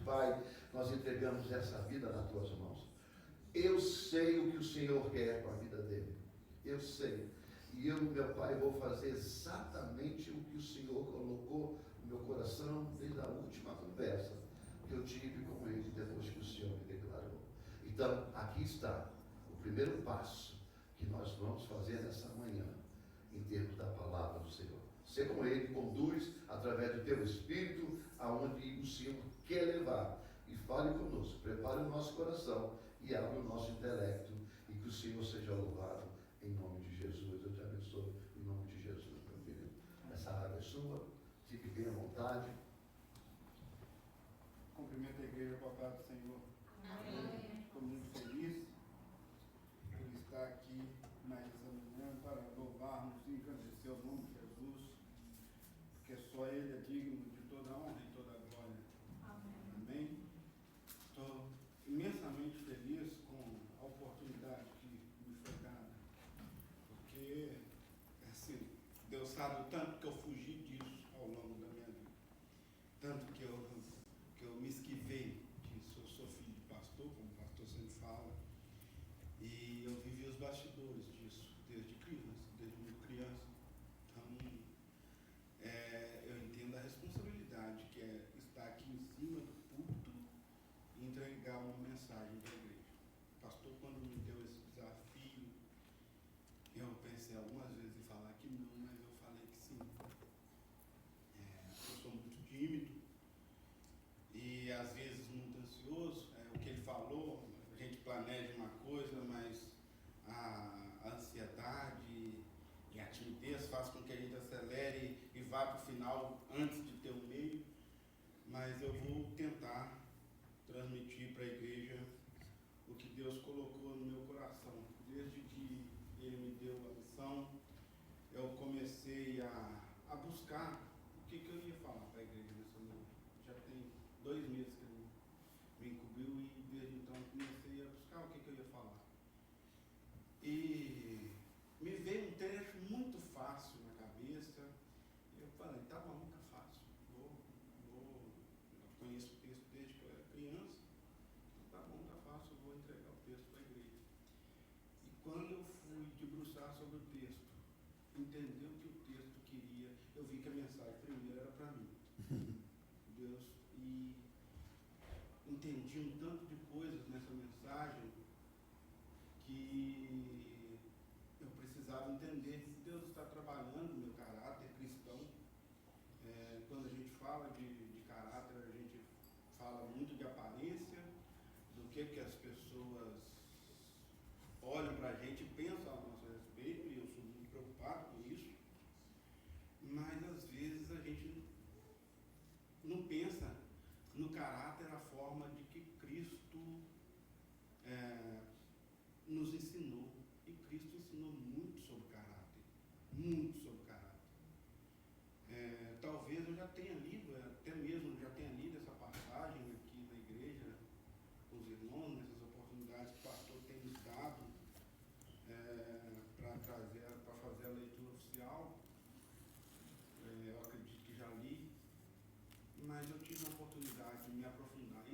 Pai, nós entregamos essa vida nas tuas mãos. Eu sei o que o Senhor quer com a vida dele. Eu sei. E eu, meu Pai, vou fazer exatamente o que o Senhor colocou no meu coração desde a última conversa que eu tive com ele depois que o Senhor me declarou. Então, aqui está o primeiro passo que nós vamos fazer nessa manhã, em termos da palavra do Senhor. Ser com ele, conduz através do teu Espírito aonde o Senhor quer levar. E fale conosco, prepare o nosso coração e abra o nosso intelecto. E que o Senhor seja louvado em nome de Jesus. Eu te abençoo em nome de Jesus, meu filho. Essa área é sua, fique bem à vontade. Cumprimento a igreja com a paz do Senhor. Amém. Estou muito feliz por estar aqui mais essa manhã para louvarmos e engrandecer o nome de Jesus, porque só Ele é digno de toda a honra e toda a glória. Amém? Estou imensamente feliz com a oportunidade que me foi dada, porque, assim, Deus sabe o tanto que eu fugi disso ao longo da minha vida, tanto que eu me esquivei disso. Eu sou filho de pastor, como o pastor sempre fala, e eu vivi os bastidores disso desde muito criança. Então, eu entendo a responsabilidade que é estar aqui em cima do púlpito e entregar uma mensagem para a igreja. O pastor, quando me deu esse desafio, eu pensei algumas vezes em falar que não, mas eu falei que sim. Eu sou muito tímido e às vezes muito ansioso. O que ele falou, a gente planeja uma coisa, mas a ansiedade e a timidez faz com que a gente acelere e vá para o final antes de ter o meio. Mas eu vou tentar transmitir para a igreja o que Deus colocou no meu coração. Desde que Ele me deu a missão, eu comecei a buscar o que eu ia falar para a igreja nessa noite. Já tem 2 meses que Ele me encobriu e desde então comecei a buscar o que eu ia falar. E me veio um trecho muito fácil na cabeça. Eu falei, tá bom, tá fácil. Eu conheço o texto desde que eu era criança. Tá bom, tá fácil, eu vou entregar o texto para a igreja. E quando eu fui debruçar sobre o texto, entender o que o texto queria, eu vi que a mensagem primeiro era para mim. Deus, e entendi um tanto de coisas nessa mensagem que eu precisava entender que Deus está trabalhando no meu caráter cristão. Quando a gente fala de caráter, a gente fala muito de aparência, do que as pessoas olham para a gente e pensam a nosso respeito, e eu sou muito preocupado com isso, mas às vezes a gente não pensa no caráter, a forma de que Cristo nos ensinou. E Cristo ensinou muito sobre caráter, muito sobre caráter. Talvez eu já tenha lido, até mesmo já tenha lido essa passagem aqui na igreja, com os irmãos, nessas oportunidades que o pastor tem nos dado para fazer a leitura oficial. Eu acredito que já li, mas eu tive a oportunidade de me aprofundar.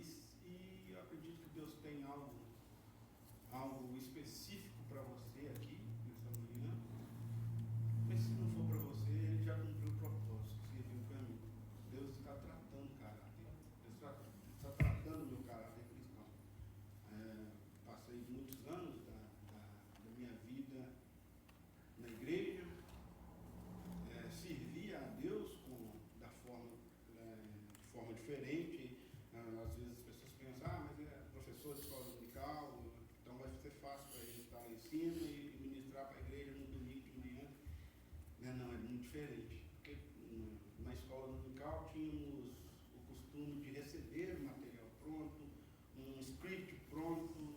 E eu acredito que Deus tem algo específico para você aqui, nessa manhã. Mas se não for para você, Ele já cumpriu o propósito que serviu para mim. Deus está tratando caráter. Deus está tratando o meu caráter cristão. Passei muitos anos da minha vida na igreja, servia a Deus de forma diferente. Às vezes as pessoas pensam, mas é professor de escola dominical, então vai ser fácil para a gente estar lá em cima e ministrar para a igreja no domingo de manhã. Não, é muito diferente. Porque na escola dominical tínhamos o costume de receber o material pronto, um script pronto,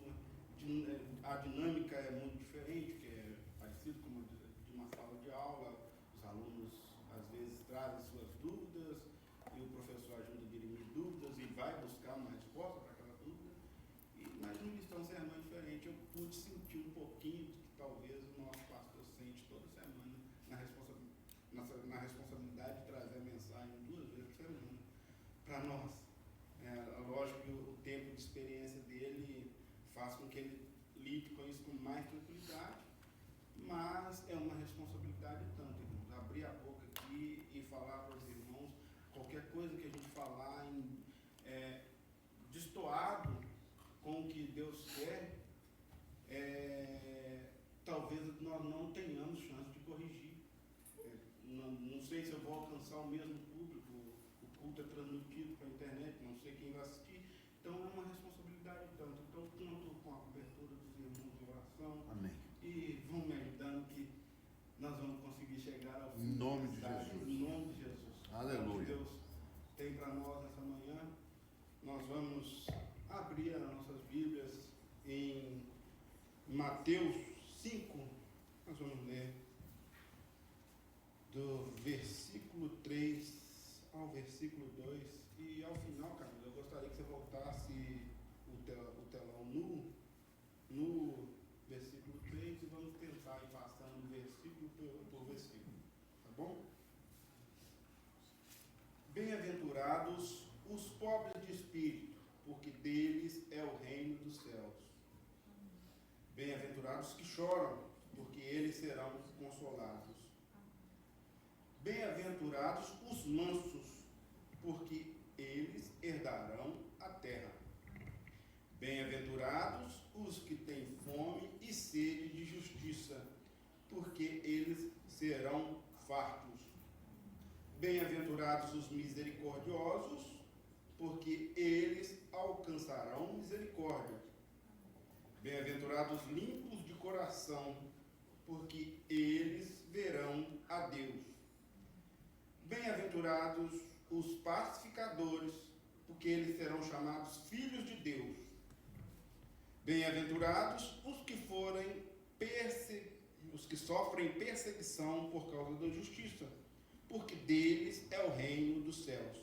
a dinâmica é muito diferente, que é parecido com de uma sala de aula. Os alunos às vezes trazem suas dúvidas e o professor ajuda a dirimir dúvidas e vai buscar uma resposta para aquela dúvida. Mas no ministrar um sermão diferente, eu pude sentir um pouquinho do que talvez o nosso pastor sente toda semana na responsabilidade de trazer a mensagem 2 vezes por semana para nós. lógico que o tempo de experiência dele faz com que ele lide com isso com mais tranquilidade, mas é uma responsabilidade tanto, irmãos, abrir a boca aqui e falar para os irmãos, qualquer coisa que a gente falar destoado com o que Deus quer, talvez nós não tenhamos chance de corrigir. Não sei se eu vou alcançar o mesmo público, o culto é transmitido para a internet, não sei quem vai assistir, então é uma responsabilidade tanto. Então, conto com a cobertura dos irmãos de oração. Amém. E vão me ajudando que nós vamos conseguir chegar ao fim. Em nome de Jesus. Jesus. Em nome de Jesus. Aleluia. O que Deus tem para nós nessa manhã, nós vamos abrir as nossas Bíblias em Mateus 5, nós vamos ler do versículo 3 ao versículo 2, e ao final, Camila, eu gostaria que você voltasse o telão no versículo 3 e vamos tentar ir passando versículo por versículo, tá bom? Bem-aventurados os pobres de espírito, porque deles é o reino dos céus. Bem-aventurados que choram, porque eles serão consolados. Bem-aventurados os mansos, porque eles herdarão a terra. Bem-aventurados os que têm fome e sede de justiça, porque eles serão fartos. Bem-aventurados os misericordiosos, porque eles alcançarão misericórdia. Bem-aventurados limpos de coração, porque eles verão a Deus. Bem-aventurados os pacificadores, porque eles serão chamados filhos de Deus. Bem-aventurados os que sofrem perseguição por causa da justiça, porque deles é o reino dos céus.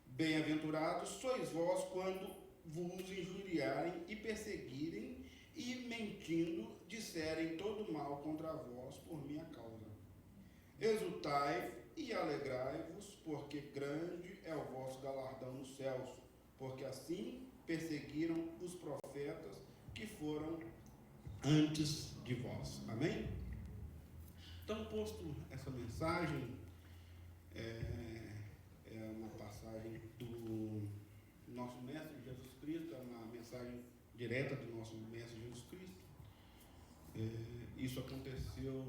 Bem-aventurados sois vós quando vos injuriarem e perseguirem e, mentindo, disserem todo mal contra vós por minha causa. Exultai e alegrai-vos, porque grande é o vosso galardão nos céus, porque assim perseguiram os profetas que foram antes de vós. Amém? Então, posto essa mensagem, é uma passagem do nosso Mestre Jesus Cristo, é uma mensagem direta do nosso Mestre Jesus Cristo. Isso aconteceu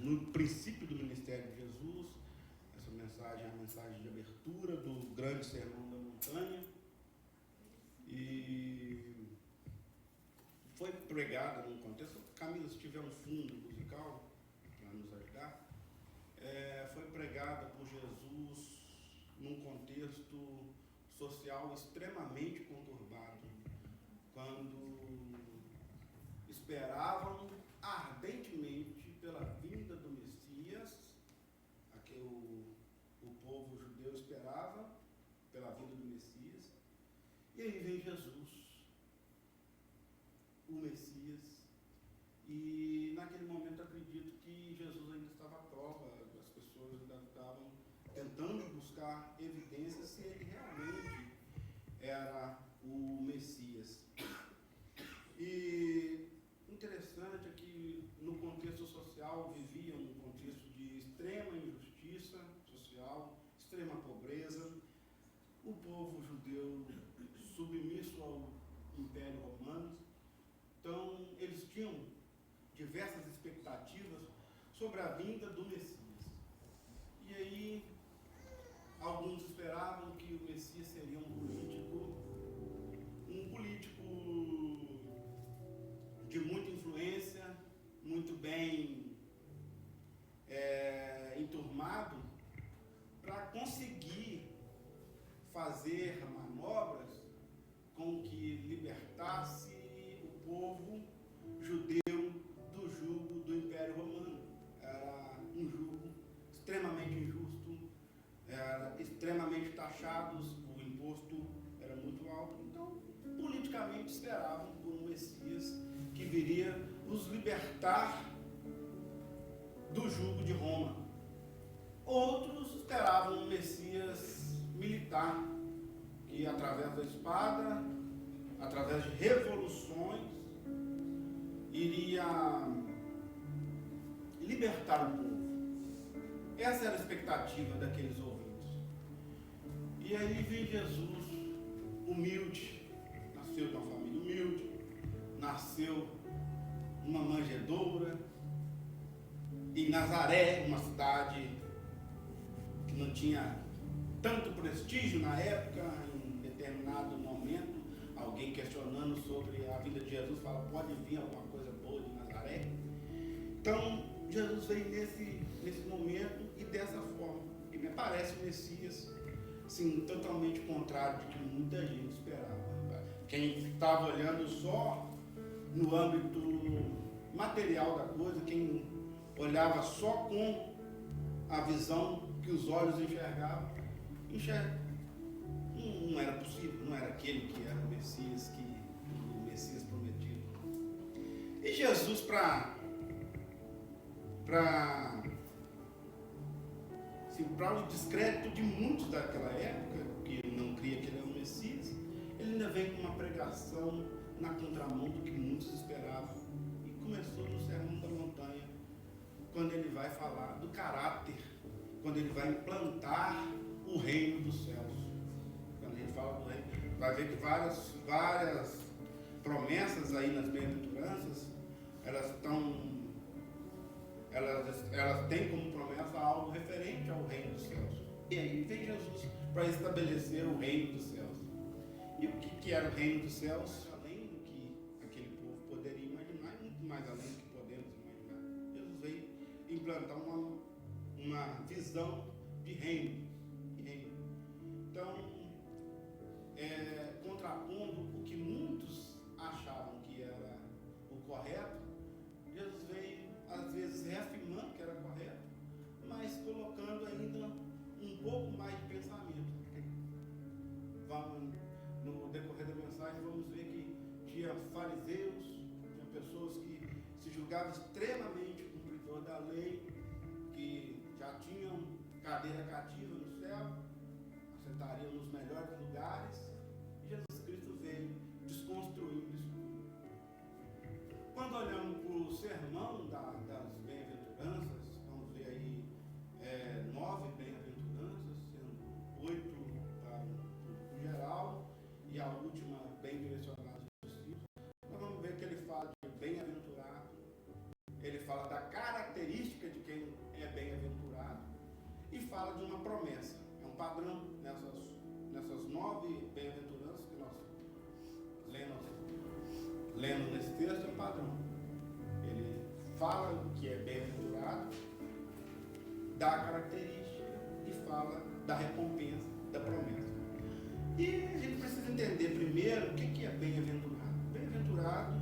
no princípio do ministério de Jesus. Essa mensagem é a mensagem de abertura do grande sermão da montanha, e foi pregada num contexto. Camila, se tiver um fundo musical para nos ajudar, foi pregada por Jesus num contexto social extremamente conturbado, quando esperavam ardentemente pela vinda do Messias, a que o povo judeu esperava pela vinda do Messias, e aí vem Jesus, o Messias, e naquele momento acredito que Jesus ainda estava à prova, as pessoas ainda estavam tentando buscar evidências se ele realmente era o Messias. E interessante é que no contexto social vivia um contexto de extrema injustiça social, extrema pobreza, o povo judeu submisso ao Império Romano. Então eles tinham diversas expectativas sobre a vinda do Messias. E aí alguns esperavam que o Messias seria um político de muita influência, muito bem enturmado, para conseguir fazer manobras com que libertasse o povo judeu do jugo do Império Romano. Era um jugo extremamente injusto, era extremamente taxados, o imposto era muito alto. Então, politicamente esperavam por um Messias que viria os libertar do jugo de Roma. Outros esperavam um Messias militar, que que através da espada, através de revoluções, iria libertar o povo. Essa era a expectativa daqueles ouvintes. E aí vem Jesus, humilde, nasceu de uma família humilde, nasceu numa manjedoura, em Nazaré, uma cidade que não tinha tanto prestígio na época. Em determinado momento, alguém questionando sobre a vida de Jesus fala: pode vir alguma coisa boa de Nazaré? Então Jesus veio nesse momento e dessa forma, e me parece o Messias, sim, totalmente contrário do que muita gente esperava. Quem estava olhando só no âmbito material da coisa, quem olhava só com a visão que os olhos enxergavam, não era possível, não era aquele que era o Messias prometido. E Jesus, para o descrédito de muitos daquela época, que não cria que ele é o Messias, ele ainda vem com uma pregação na contramão do que muitos esperavam. E começou no Sermão da Montanha, quando ele vai falar do caráter, quando ele vai implantar o reino dos céus. Quando a gente fala do reino, vai ver que várias promessas aí nas bem-aventuranças, elas têm como promessa algo referente ao reino dos céus. E aí vem Jesus para estabelecer o reino dos céus. E o que era o reino dos céus? Além do que aquele povo poderia imaginar, e muito mais além do que podemos imaginar. Jesus veio implantar uma visão de reino. Então, contrapondo o que muitos achavam que era o correto, Jesus veio, às vezes, reafirmando que era correto, mas colocando ainda um pouco mais de pensamento. No decorrer da mensagem, vamos ver que tinha fariseus, tinha pessoas que se julgavam extremamente cumpridor da lei, que já tinham cadeira cativa no céu, assentariam nos melhores lugares, e Jesus Cristo veio desconstruindo isso tudo. Quando olhamos para o sermão das bem-aventuranças, vamos ver aí 9 bem-aventuranças, sendo 8 para o geral, e a última bem direcionada aos filhos. Nós vamos ver que ele fala de bem-aventurado, ele fala da característica de quem é bem-aventurado, e fala de uma promessa. É um padrão nessas 9 bem-aventuranças que nós lendo nesse texto, é um padrão. Ele fala o que é bem-aventurado, dá a característica e fala da recompensa, da promessa. E a gente precisa entender primeiro o que é bem-aventurado. Bem-aventurado,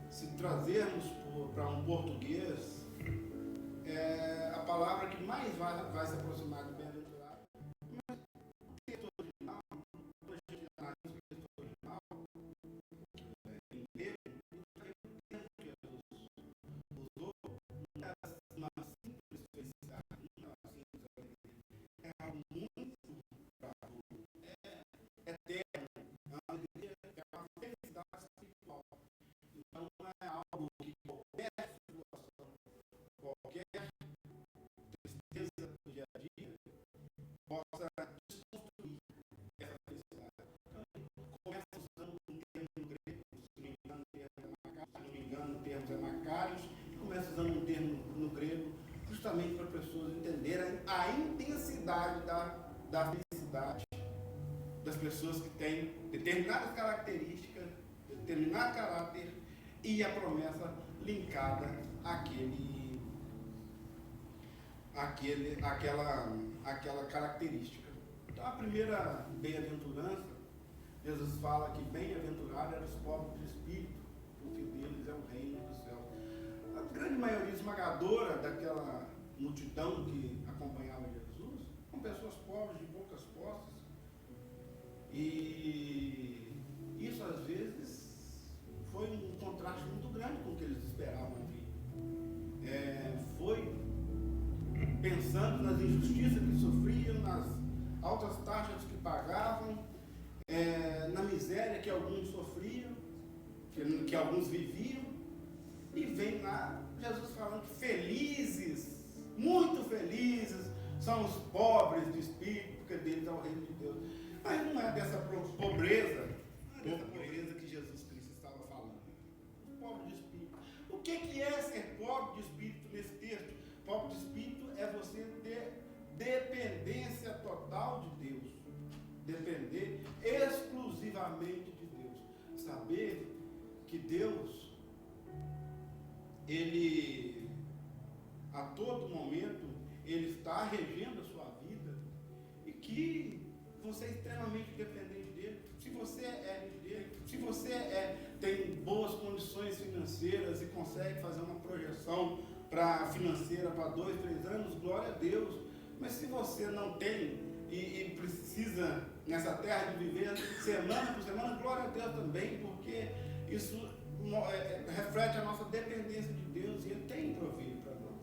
se trazermos para um português, a palavra que mais vai se aproximar de bem-aventurado, mas o texto original, quando a gente analisa o texto original, em grego, o termo que Jesus usou não é uma simples felicidade, é algo muito bravo, é eterno, é uma felicidade espiritual. Então não é algo que qualquer situação, qualquer tristeza do dia a dia possa desconstruir essa felicidade. Então, começa usando um termo grego, se não me engano, o termo é macários, e começa usando um termo no grego, justamente para as pessoas entenderem a intensidade da felicidade das pessoas que têm determinadas características, determinado caráter e a promessa linkada àquela característica. Então, a primeira bem-aventurança, Jesus fala que bem-aventurado eram os pobres de espírito, porque deles é o reino do céu. A grande maioria esmagadora daquela multidão que acompanhava Jesus são pessoas pobres, de poucas posses, e isso às vezes foi um contraste muito grande com o que eles esperavam ouvir. Foi pensando nas injustiças que sofriam, nas altas taxas que pagavam, na miséria que alguns sofriam, que alguns viviam, e vem lá Jesus falando que felizes, muito felizes, são os pobres de espírito, porque deles é o reino de Deus. Mas não é dessa pobreza, que Jesus Cristo estava falando. Os pobres de espírito. O que é ser pobre de espírito nesse texto? Pobre de espírito é você ter dependência total de Deus. Depender exclusivamente de Deus. Saber que Deus, Ele, a todo momento, Ele está regendo a sua vida e que você é extremamente dependente dele. Se você tem boas condições financeiras e consegue fazer uma projeção financeira para 2, 3 anos, glória a Deus. Mas se você não tem e precisa nessa terra de viver semana por semana, glória a Deus também, porque isso reflete a nossa dependência de Deus e Ele tem provido para nós.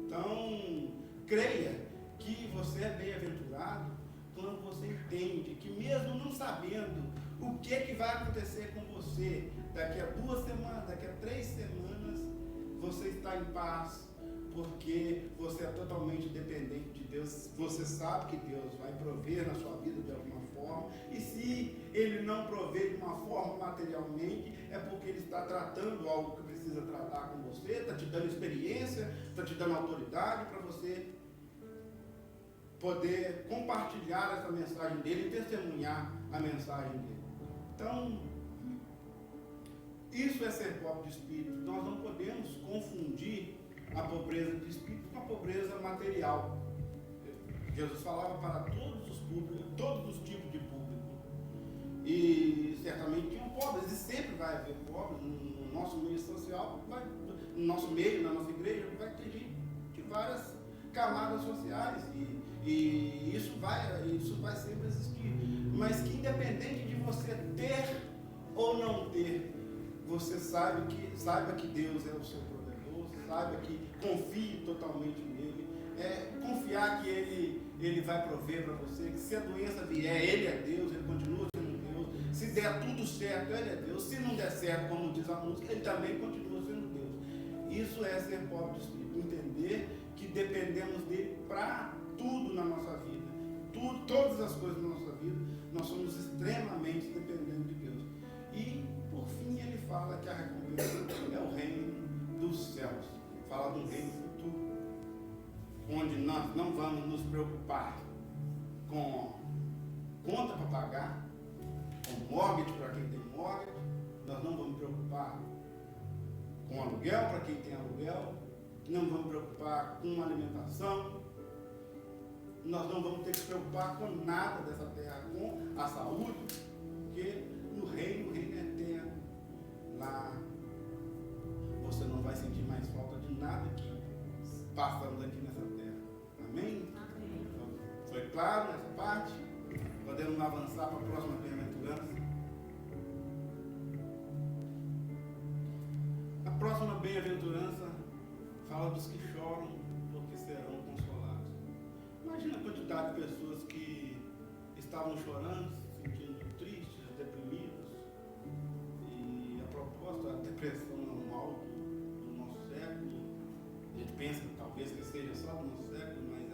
Então, creia que você é bem-aventurado quando você entende que mesmo não sabendo o que vai acontecer com você daqui a 2 semanas, daqui a 3 semanas, você está em paz, porque você é totalmente dependente de Deus. Você sabe que Deus vai prover na sua vida de alguma forma, e se Ele não prover de uma forma materialmente, é porque Ele está tratando algo que precisa tratar com você, está te dando experiência, está te dando autoridade para você poder compartilhar essa mensagem dele e testemunhar a mensagem dele. Então, isso é ser pobre de espírito. Nós não podemos confundir a pobreza de espírito com a pobreza material. Jesus falava para todos os públicos, todos os tipos de público. E certamente tinham pobres, e sempre vai haver pobres no nosso meio social, no nosso meio, na nossa igreja, vai ter gente de várias camadas sociais, e isso vai sempre existir. Mas que independente de você ter ou não ter, você saiba que Deus é o seu provedor, saiba que confie totalmente nele, confiar que ele vai prover para você, que se a doença vier, Ele é Deus, Ele continua sendo Deus. Se der tudo certo, Ele é Deus. Se não der certo, como diz a música, Ele também continua sendo Deus. Isso é ser pobre de espírito, entender que dependemos dele para tudo na nossa vida. Todas as coisas na nossa vida, nós somos extremamente dependentes de Deus. E, por fim, ele fala que a recompensa é o reino dos céus. Fala de um reino futuro, onde nós não vamos nos preocupar com conta para pagar, com mortgage para quem tem mortgage, nós não vamos preocupar com aluguel para quem tem aluguel, não vamos preocupar com alimentação, nós não vamos ter que se preocupar com nada dessa terra, com a saúde, porque no reino, o reino é eterno. Lá você não vai sentir mais falta de nada que passamos aqui nessa terra. Amém? Amém. Foi claro essa parte? Podemos avançar para a próxima bem-aventurança. A próxima bem-aventurança fala dos que choram, porque serão consolados. Imagina a quantidade de pessoas que estavam chorando, se sentindo tristes, deprimidos. E a proposta, a depressão é um mal do nosso século. A gente pensa talvez que seja só do nosso século, mas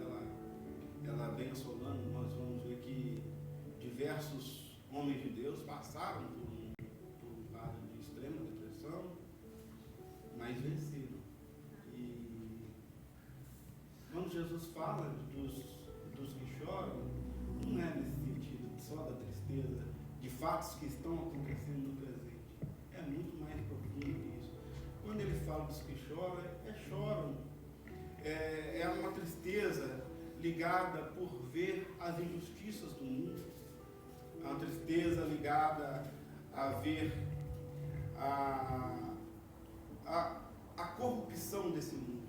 ela vem assolando. Nós vamos ver que diversos homens de Deus passaram por um quadro de extrema depressão, mas venceram. E quando Jesus fala dos que choram, não é nesse sentido só da tristeza de fatos que estão acontecendo no presente. É muito mais profundo que isso. Quando ele fala dos que choram, choram. É uma tristeza ligada por ver as injustiças do mundo. É uma tristeza ligada a ver a corrupção desse mundo.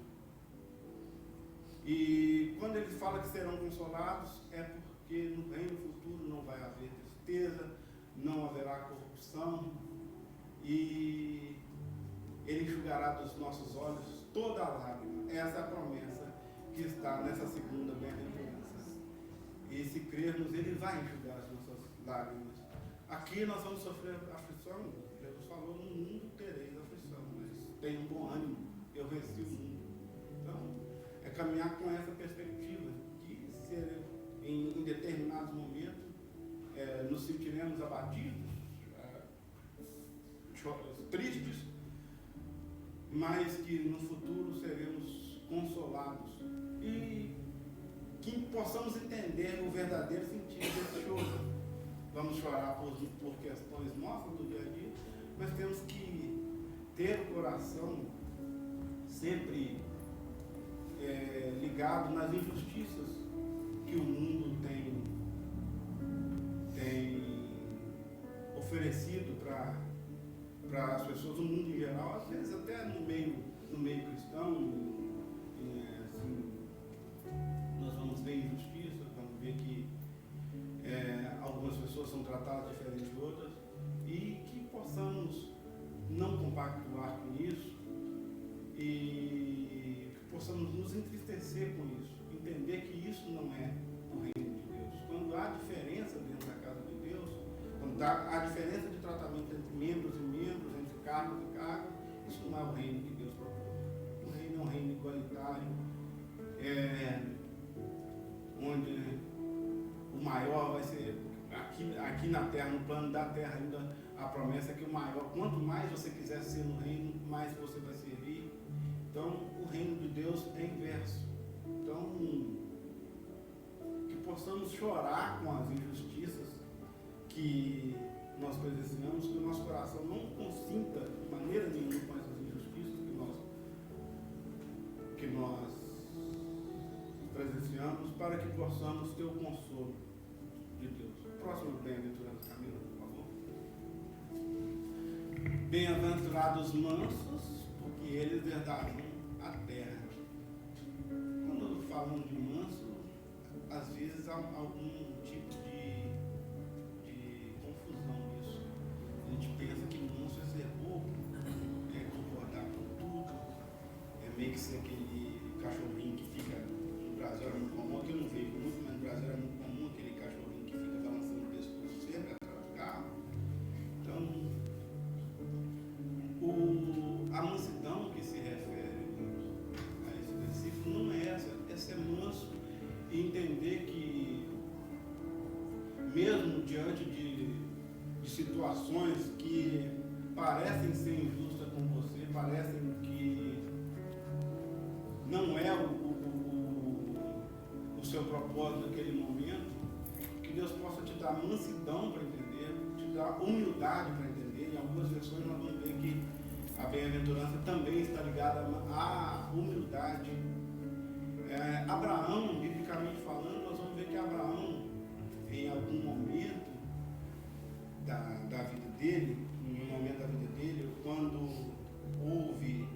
E quando ele fala que serão consolados, é porque no reino futuro não vai haver tristeza, não haverá corrupção, e ele enxugará dos nossos olhos toda a lágrima. Essa é a promessa que está nessa segunda bem-aventurança. E se crê temermos Ele, Ele vai enxugar as nossas lágrimas. Aqui nós vamos sofrer aflição. Jesus falou, no mundo tereis aflição, mas tenham bom ânimo, eu venci o mundo. Então, é caminhar com essa perspectiva de ser, em determinados momentos, nos sentiremos abatidos, tristes, mas que no futuro seremos consolados e que possamos entender o verdadeiro sentido desse choro. Vamos chorar por questões nossas do dia a dia, mas temos que ter o coração sempre ligado nas injustiças que o mundo tem oferecido para as pessoas do mundo em geral, às vezes até no meio cristão, assim, nós vamos ver injustiça, vamos ver que algumas pessoas são tratadas diferente de outras, e que possamos não compactuar com isso e que possamos nos entristecer com isso, entender que isso não é o reino de Deus. Quando há diferença dentro da casa de Deus, quando há diferença de tratamento entre membros e membros, entre cargos e cargos, isso não é o reino de Deus proposto. O reino é um reino igualitário, onde o maior vai ser, aqui na terra, no plano da terra ainda, a promessa é que o maior, quanto mais você quiser ser no reino, mais você vai servir. Então, o reino de Deus é inverso. Então, que possamos chorar com as injustiças que nós presenciamos, que o nosso coração não consinta de maneira nenhuma com essas injustiças que nós presenciamos, para que possamos ter o consolo de Deus. Próximo bem-aventurança, Camila, por favor. Bem-aventurados mansos, porque eles herdarão a terra. Quando falamos de manso, às vezes há algum tipo de confusão nisso. A gente pensa que manso é ser bobo, concordar com tudo, meio que ser aquele cachorrinho que fica, no Brasil era muito comum, aqui eu não vejo muito, mas no Brasil era muito comum aquele cachorrinho que fica balançando o pescoço sempre atrás do carro. Então, a mansidão que se refere a esse versículo não é essa, é ser manso e entender que, mesmo diante de situações que parecem ser injustas com você, parecem que não é o seu propósito naquele momento, que Deus possa te dar mansidão para entender, te dar humildade para entender. Em algumas versões nós vamos ver que a bem-aventurança também está ligada à humildade. Abraão, biblicamente falando, nós vamos ver que Abraão, em algum momento da vida dele, quando houve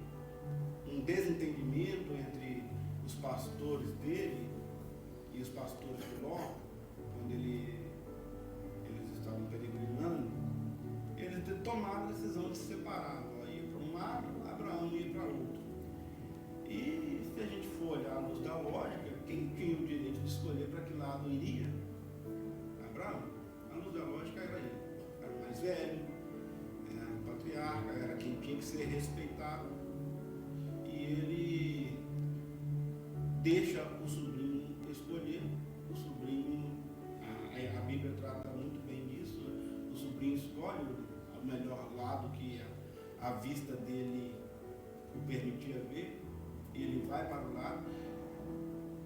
um desentendimento entre os pastores dele e os pastores de Ló, quando eles estavam peregrinando, eles tomaram a decisão de se separar. Ló ia para um lado, Abraão ia para outro. E se a gente for olhar à luz da lógica, quem tinha o direito de escolher para que lado iria? Abraão. À luz da lógica era ele. Era o mais velho, era o patriarca, era quem tinha que ser respeitado. E ele deixa o sobrinho escolher. O sobrinho, a Bíblia trata muito bem disso, né? O sobrinho escolhe o melhor lado que a vista dele o permitia ver, e ele vai para o lado.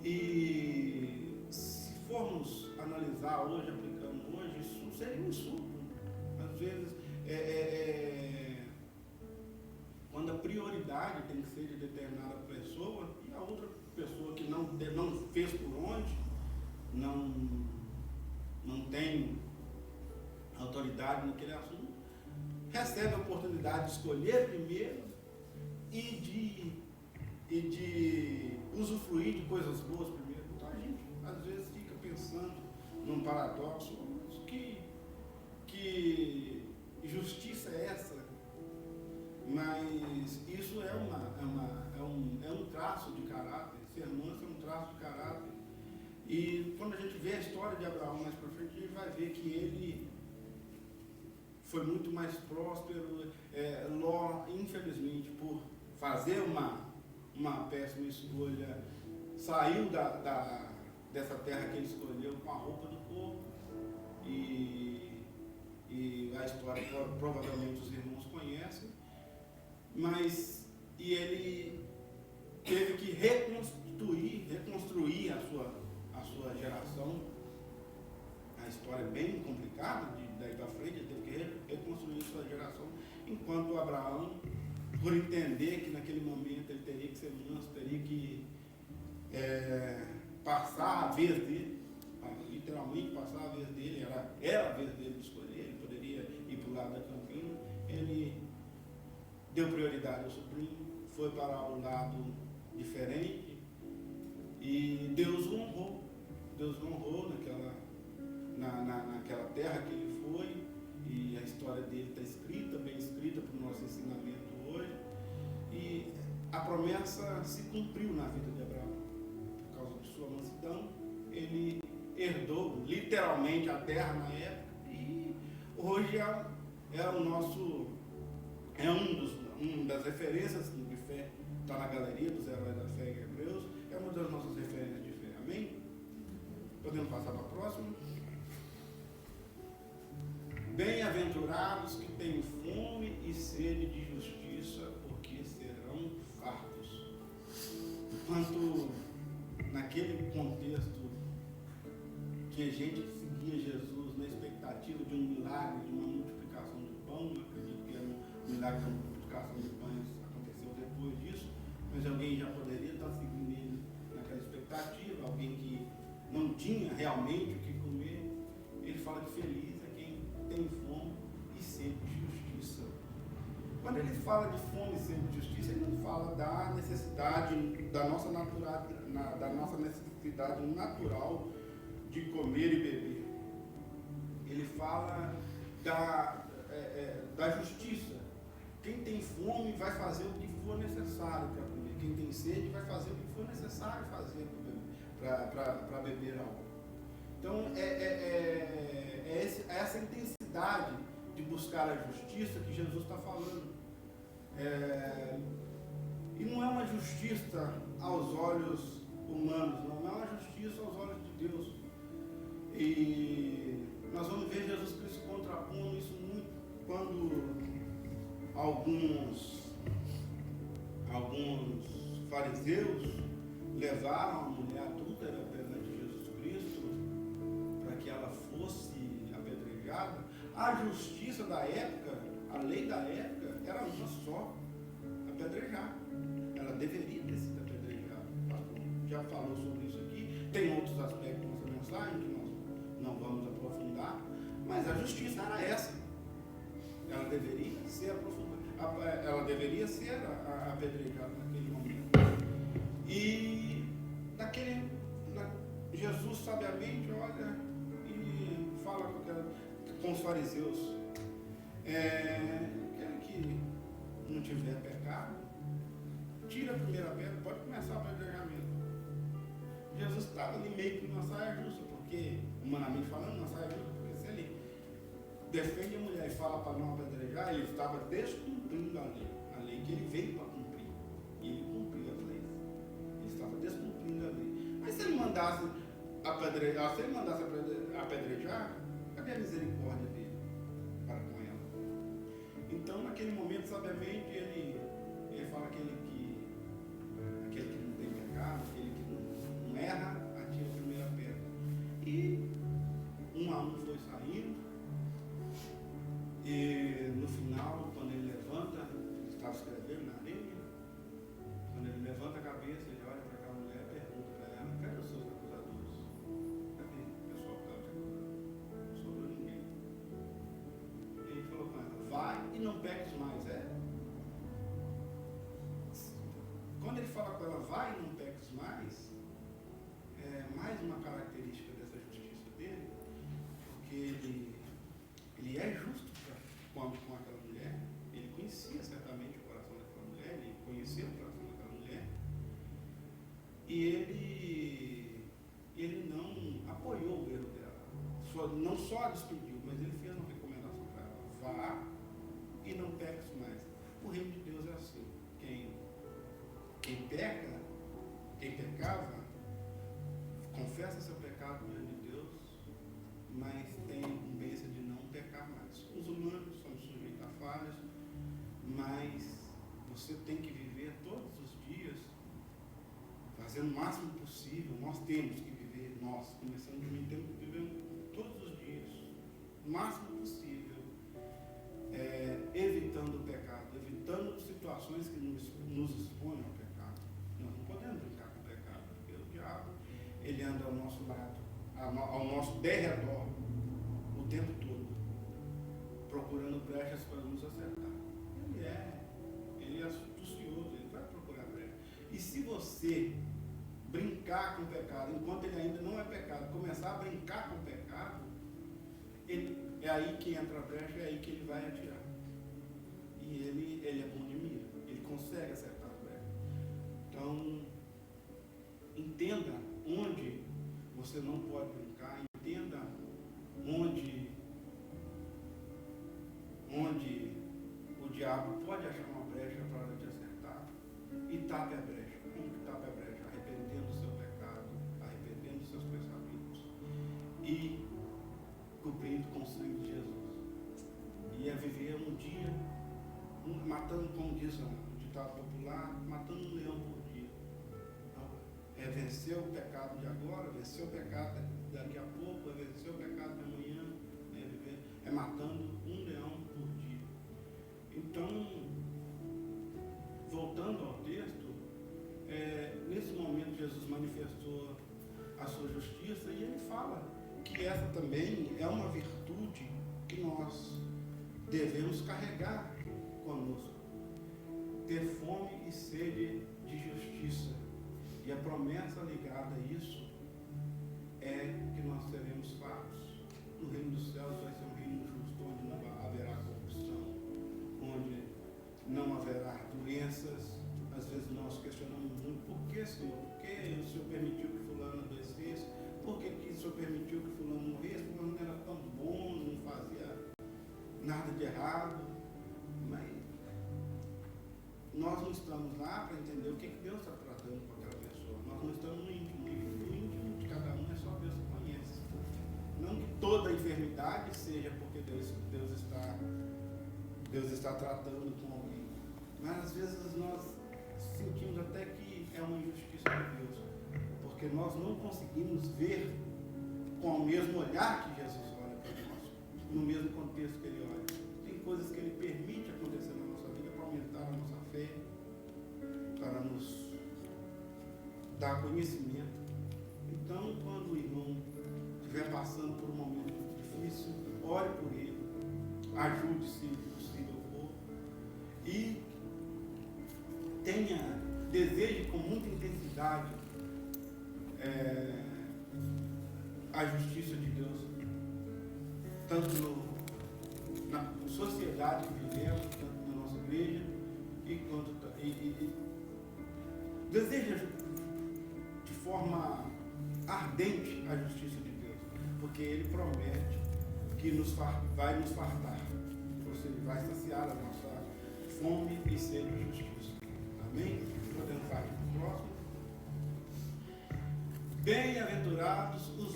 E se formos analisar hoje, aplicando hoje, isso seria um insulto. Às vezes, quando a prioridade tem que ser de determinada pessoa, e a outra pessoa que não fez por onde, não tem autoridade naquele assunto, recebe a oportunidade de escolher primeiro e de usufruir de coisas boas primeiro. Então a gente às vezes fica pensando num paradoxo, que justiça é essa? Mas isso é um traço de caráter. Ser manso é um traço de caráter. E quando a gente vê a história história de Abraão mais para frente, a gente vai ver que ele foi muito mais próspero. Ló, infelizmente, por fazer uma péssima escolha, saiu dessa terra que ele escolheu com a roupa do corpo. E a história provavelmente os irmãos conhecem. E ele teve que reconstruir a sua geração. A história é bem complicada, daí para frente, ele teve que reconstruir a sua geração, enquanto Abraão, por entender que naquele momento ele teria que ser manso, teria que passar a vez dele, literalmente passar a vez dele, era a vez dele de escolher, ele poderia ir para o lado da campina, ele deu prioridade ao sobrinho, foi para um lado diferente, e Deus o honrou naquela terra que ele foi, e a história dele está escrita, bem escrita para o nosso ensinamento hoje, e a promessa se cumpriu na vida de Abraão. Por causa de sua mansidão, ele herdou literalmente a terra na época, e hoje uma das referências de fé, está na galeria dos heróis da fé em Hebreus, é uma das nossas referências de fé. Amém? Podemos passar para a próxima? Bem-aventurados que têm fome e sede de justiça, porque serão fartos. Enquanto naquele contexto que a gente seguia Jesus na expectativa de um milagre, de uma multiplicação de pão, eu acredito que era um milagre de multiplicação de pães, aconteceu depois disso, mas alguém já poderia estar seguindo ele naquela expectativa, alguém que não tinha realmente o que comer. Ele fala que feliz é quem tem fome e sede de justiça. Quando ele fala de fome e sede de justiça, ele não fala da necessidade da nossa necessidade natural de comer e beber. Ele fala da justiça. Quem tem fome vai fazer o que for necessário para comer. Quem tem sede vai fazer o que for necessário fazer para beber algo. Então, essa intensidade de buscar a justiça que Jesus está falando. E não é uma justiça aos olhos humanos, não é uma justiça aos olhos de Deus. E nós vamos ver Jesus Cristo contrapondo isso muito quando alguns fariseus levaram a mulher adúltera perante Jesus Cristo para que ela fosse apedrejada. A justiça da época, a lei da época, era uma só: apedrejar. Ela deveria ter sido apedrejada. O pastor já falou sobre isso aqui. Tem outros aspectos nessa mensagem que nós não vamos aprofundar, mas a justiça era essa. Ela deveria ser apedrejada naquele momento. E Jesus sabiamente olha e fala com os fariseus: aquele que não tiver pecado, tira a primeira pedra, pode começar o apedrejamento. Jesus estava ali meio que numa saia justa, porque, humanamente falando, numa saia justa, porque se ele defende a mulher e fala para não apedrejar, ele estava descumprindo a lei que ele veio para cumprir. E ele cumpriu as leis. Ele estava descumprindo a lei. Mas se ele mandasse apedrejar, cadê a misericórdia dele para com ela? Então, naquele momento, sabiamente, ele fala aquele que não tem pecado, aquele que não erra, atira a primeira pedra. E um a um foi saindo. E no final, quando ele levanta, ele estava escrevendo na areia, quando ele levanta a cabeça, ele olha para aquela mulher e pergunta para ela: cadê os seus acusadores? Cadê o pessoal que estava te acusando? Não sobrou ninguém. E ele falou com ela: vai e não peques mais. Quando ele fala com ela: vai e não peques mais, é mais uma característica dessa justiça dele, porque ele é justo com aquela mulher. Ele conhecia certamente o coração daquela mulher, ele conhecia o coração daquela mulher, e ele não apoiou o erro dela. Senhor não só despediu, mas ele fez uma recomendação para ela: vá e não peques mais. O reino de Deus é assim. Quem peca, quem pecava, confessa seu pecado diante de Deus, mas tem a incumbência de não pecar mais. Os humanos somos sujeitos a falhas, mas você tem que viver todos os dias fazendo o máximo possível. Nós temos que viver, começando de mim, temos que viver todos os dias, o máximo possível, evitando o pecado, evitando situações que nos expõem ao pecado. Nós não podemos brincar com o pecado, porque o diabo, ele anda ao nosso lado, ao nosso derredor, o tempo todo, procurando brechas para nos acertar. Ele é astucioso, ele vai procurar brecha. E se você brincar com o pecado, enquanto ele ainda não é pecado, começar a brincar com o pecado, é aí que entra a brecha, é aí que ele vai atirar. E ele é bom de mira, ele consegue acertar a brecha. Então, entenda onde você não pode brincar, entenda onde o diabo pode achar uma brecha para te acertar, e tape a brecha. Como que tape a brecha? Arrependendo do seu pecado, arrependendo dos seus pensamentos e cobrindo com o sangue de Jesus. E é viver um dia, matando, como diz o ditado popular, matando um leão por dia. É vencer o pecado de agora, vencer o pecado daqui a pouco, é vencer o pecado de amanhã, é matando um leão por dia. Então, voltando ao texto, nesse momento Jesus manifestou a sua justiça e ele fala que essa também é uma virtude que nós devemos carregar conosco. Ter fome e sede de justiça. E a promessa ligada a isso é que nós seremos fartos. No reino dos céus vai ser um reino justo, onde não haverá corrupção, onde não haverá doenças. Às vezes nós questionamos muito: por que, Senhor? Por que o Senhor permitiu que fulano adoecesse? Por que o Senhor permitiu que fulano morresse? Porque não era tão bom, não fazia nada de errado. Mas nós não estamos lá para entender o que Deus está tratando com aquela pessoa. Nós não estamos no íntimo. O íntimo de cada um é só Deus que conhece. Não que toda enfermidade seja porque Deus está tratando com alguém. Mas às vezes nós sentimos até que é uma injustiça de Deus, porque nós não conseguimos ver com o mesmo olhar que Jesus olha para nós, no mesmo contexto que ele olha. Tem coisas que ele permite acontecer na nossa vida para aumentar a nossa fé, para nos dar conhecimento. Então, quando o irmão estiver passando por um momento difícil, ore por ele, ajude se possível for, e deseje com muita intensidade a justiça de Deus, tanto na sociedade que vivemos, tanto na nossa igreja, e deseja de forma ardente a justiça de Deus, porque Ele promete que vai nos fartar, ou seja, Ele vai saciar a nossa fome e sede de justiça. Amém? Podemos partir para o próximo. Bem-aventurados os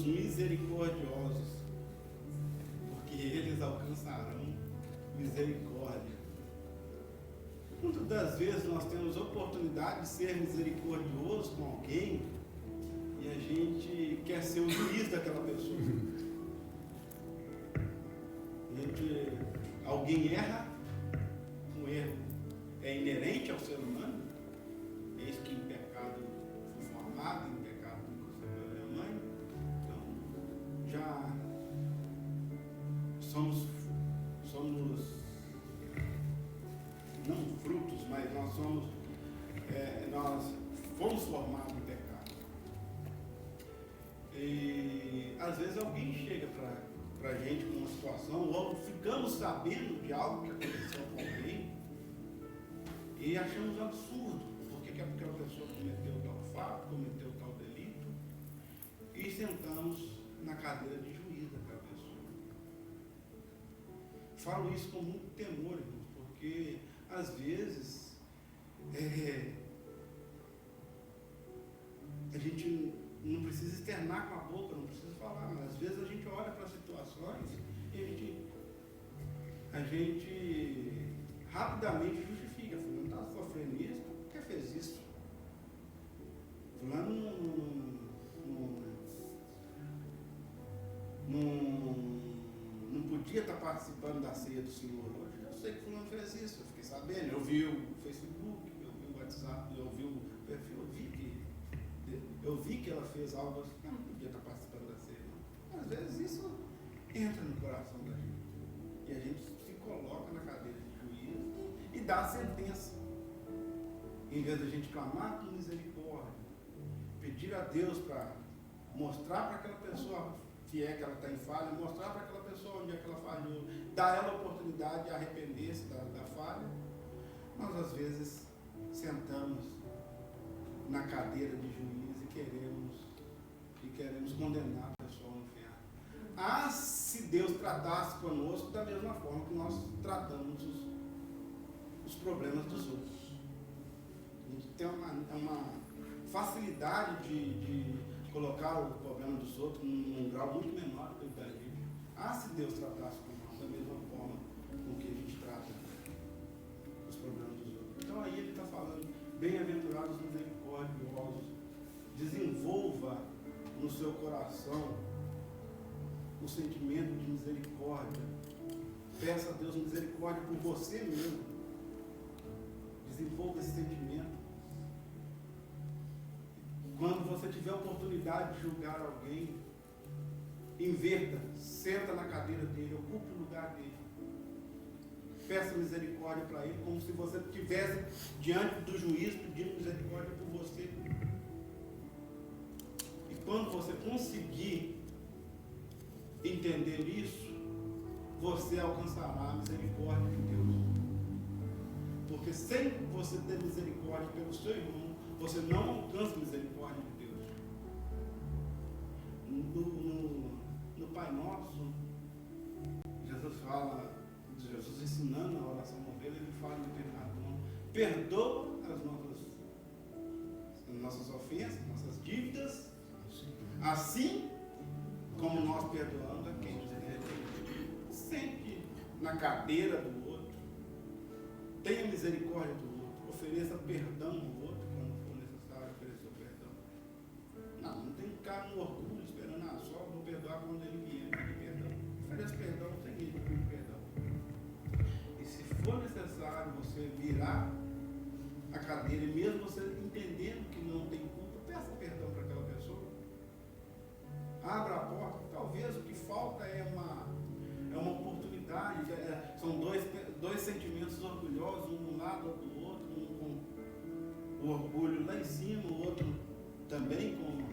misericordiosos, porque eles alcançarão misericórdia. Muitas das vezes nós temos oportunidade de ser misericordioso com alguém e a gente quer ser o juiz daquela pessoa. Alguém erra, um erro é inerente ao ser humano, eis que em pecado fui formado, em pecado me concebeu minha mãe. Então, já somos não frutos, mas nós fomos formados em pecado. E às vezes alguém chega para a gente com uma situação, ou ficamos sabendo de algo que aconteceu com alguém e achamos absurdo, porque aquela pessoa cometeu tal fato, cometeu tal delito, e sentamos na cadeira de juiz daquela pessoa. Falo isso com muito temor, irmãos, porque às vezes a gente não precisa externar com a boca, não precisa falar, mas às vezes a gente olha para situações e a gente rapidamente justifica. Fulano está sofrendo isso, por que fez isso? Fulano não podia estar participando da ceia do Senhor hoje. Eu sei que fulano fez isso, eu fiquei sabendo, eu vi o Facebook, eu vi o WhatsApp, eu vi o perfil, eu vi que ela fez algo assim, ela não podia estar participando da ceia. Não. Às vezes isso entra no coração da gente. E a gente se coloca na cadeira de juiz e dá a sentença. Em vez de a gente clamar por misericórdia, pedir a Deus para mostrar para aquela pessoa se é que ela está em falha, mostrar para aquela pessoa onde é que ela falhou, dar ela a oportunidade de arrepender-se da falha, nós às vezes sentamos na cadeira de juiz e queremos condenar a pessoa ao inferno. Ah, se Deus tratasse conosco da mesma forma que nós tratamos os problemas dos outros. A gente tem uma facilidade de colocar o problema dos outros num grau muito menor do que a gente. Ah, se Deus tratasse conosco da mesma forma com que a gente trata os problemas dos outros. Então aí ele está falando, bem-aventurados misericordiosos, desenvolva no seu coração o sentimento de misericórdia. Peça a Deus misericórdia por você mesmo. Desenvolva esse sentimento. Quando você tiver a oportunidade de julgar alguém, inverta, senta na cadeira dele, ocupe o lugar dele. Peça misericórdia para ele, como se você estivesse diante do juiz pedindo misericórdia por você. E quando você conseguir entender isso, você alcançará a misericórdia de Deus. Porque sem você ter misericórdia pelo seu irmão, você não alcança a misericórdia de Deus. No Pai Nosso, Jesus ensinando a oração dele, ele fala em determinado momento, perdoa as nossas ofensas, nossas dívidas, assim como nós perdoamos a quem nos deve. Sempre na cadeira do outro, tenha misericórdia do outro, ofereça perdão ao outro. Não tem que ficar no orgulho esperando, só vou perdoar quando ele vier pedir perdão. Oferece perdão sem ele pedir perdão. E se for necessário você virar a cadeira, e mesmo você entendendo que não tem culpa, peça perdão para aquela pessoa. Abra a porta. Talvez o que falta é uma oportunidade. São dois sentimentos orgulhosos, um de um lado, outro do outro, um com o orgulho lá em cima, o outro também com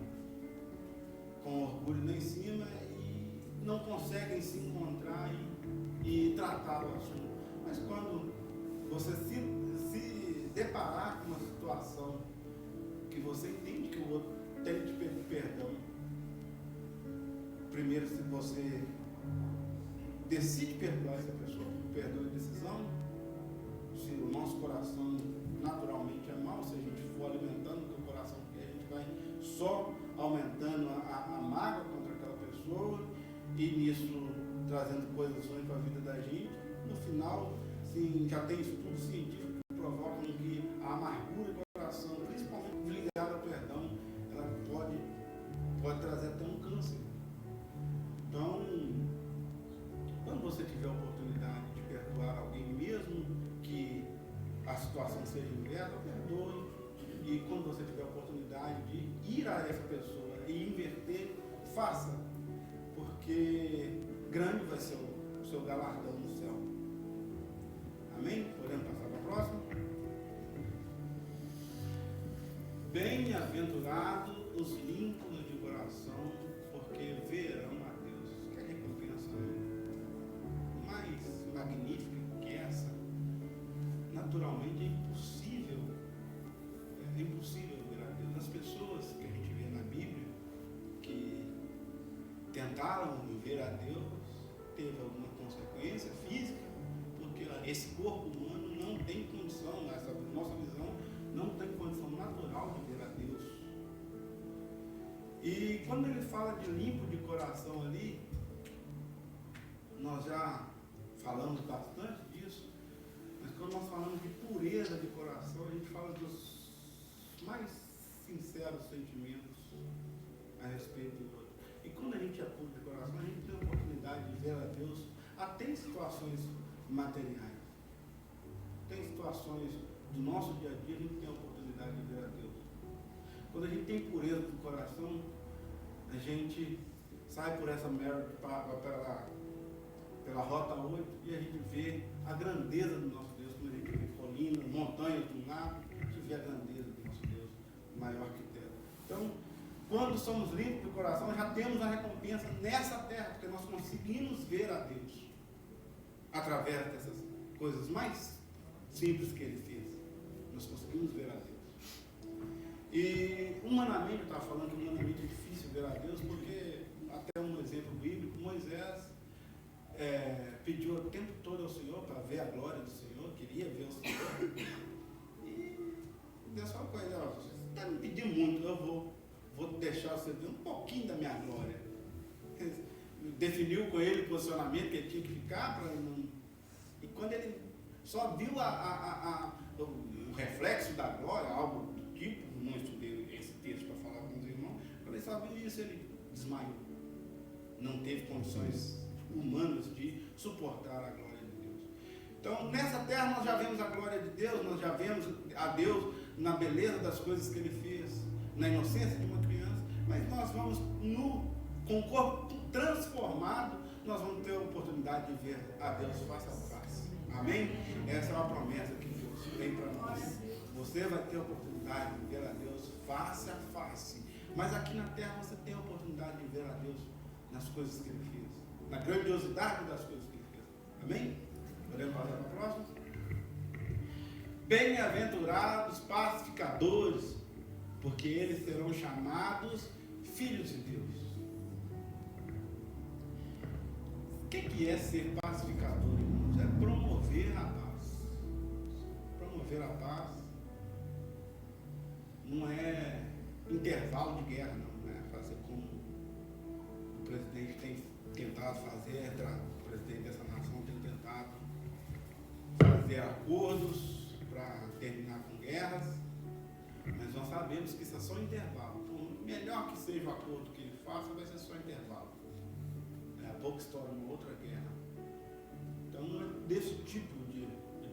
orgulho lá em cima, e não conseguem se encontrar e tratar o assunto. Mas quando você se deparar com uma situação que você entende que o outro tem que te pedir perdão, primeiro, se você decide perdoar essa pessoa, perdoa a decisão, se o nosso coração naturalmente é mau, se a gente for alimentando o coração, porque a gente vai só aumentando a mágoa contra aquela pessoa e nisso trazendo coisas ruins para a vida da gente. No final, sim, já tem estudos científicos que provocam que a amargura do coração, principalmente ligada ao perdão, ela pode trazer até um câncer. Então, quando você tiver a oportunidade de perdoar alguém, mesmo que a situação seja inversa, perdoe. E quando você tiver a oportunidade de ir a essa pessoa e inverter, faça. Porque grande vai ser o seu galardão no céu. Amém? Podemos passar para a próxima? Bem-aventurados os limpos de coração, porque verão a Deus. Que é recompensa mais magnífica que essa? Naturalmente é impossível ver a Deus. As pessoas que a gente vê na Bíblia, que tem tentaram ver a Deus, teve alguma consequência física, porque esse corpo humano não tem condição, essa nossa visão não tem condição natural de ver a Deus. E quando ele fala de limpo de coração ali, nós já falamos bastante disso, mas quando nós falamos de pureza de coração, a gente fala dos mais sinceros sentimentos a respeito do outro. E quando a gente é puro de coração, a gente tem a oportunidade de ver a Deus até em situações materiais. Tem situações do nosso dia a dia, a gente tem a oportunidade de ver a Deus. Quando a gente tem pureza do coração, a gente sai por essa pela rota 8 e a gente vê a grandeza do nosso Deus. Quando a gente vê colinas, montanhas de um lado, a gente vê a grandeza do nosso Deus, maior que terra. Então, quando somos limpos do coração, já temos a recompensa nessa terra, porque nós conseguimos ver a Deus através dessas coisas mais simples que Ele fez. Nós conseguimos ver a Deus. E humanamente, eu estava falando que humanamente é difícil ver a Deus, porque, até um exemplo bíblico, Moisés pediu o tempo todo ao Senhor para ver a glória do Senhor, queria ver o Senhor. E Deus falou com ele: você está me pedindo muito, eu vou deixar você ver um pouquinho da minha glória. Definiu com ele o posicionamento que ele tinha que ficar, e quando ele só viu o reflexo da glória, algo do tipo, não estudei esse texto para falar com os irmãos, quando ele só viu isso, ele desmaiou. Não teve condições humanas de suportar a glória de Deus. Então, nessa terra nós já vemos a glória de Deus, nós já vemos a Deus na beleza das coisas que Ele fez, na inocência de uma criança, mas nós vamos, com o corpo transformado, nós vamos ter a oportunidade de ver a Deus face a face. Amém? Essa é uma promessa que Deus tem para nós. Você vai ter a oportunidade de ver a Deus face a face. Mas aqui na terra você tem a oportunidade de ver a Deus nas coisas que Ele fez, na grandiosidade das coisas que Ele fez. Amém? Podemos passar para a próxima? Bem-aventurados pacificadores, porque eles serão chamados filhos de Deus. O que é ser pacificador, irmãos? É promover a paz. Promover a paz não é intervalo de guerra, não é fazer como o presidente tem tentado fazer, o presidente dessa nação tem tentado fazer acordos para terminar com guerras, mas nós sabemos que isso é só intervalo. Por melhor que seja o acordo que ele faça, vai ser só intervalo. A pouco estoura uma outra guerra. Então não é desse tipo de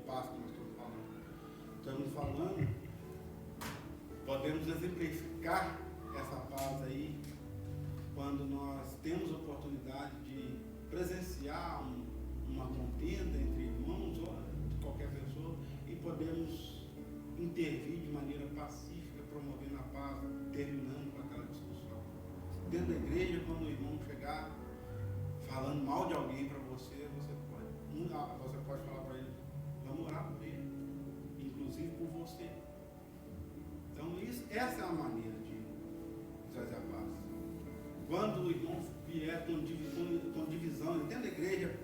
paz que nós estamos falando. Estamos falando, podemos exemplificar essa paz aí quando nós temos a oportunidade de presenciar uma contenda entre irmãos ou de qualquer pessoa e podemos intervir de maneira pacífica, promovendo a paz, terminando com aquela discussão. Dentro da igreja, quando o irmão chegar falando mal de alguém para você, você pode falar para ele: vamos orar por ele, inclusive por você. Então essa é a maneira de trazer a paz. Quando o irmão vier com divisão dentro da igreja,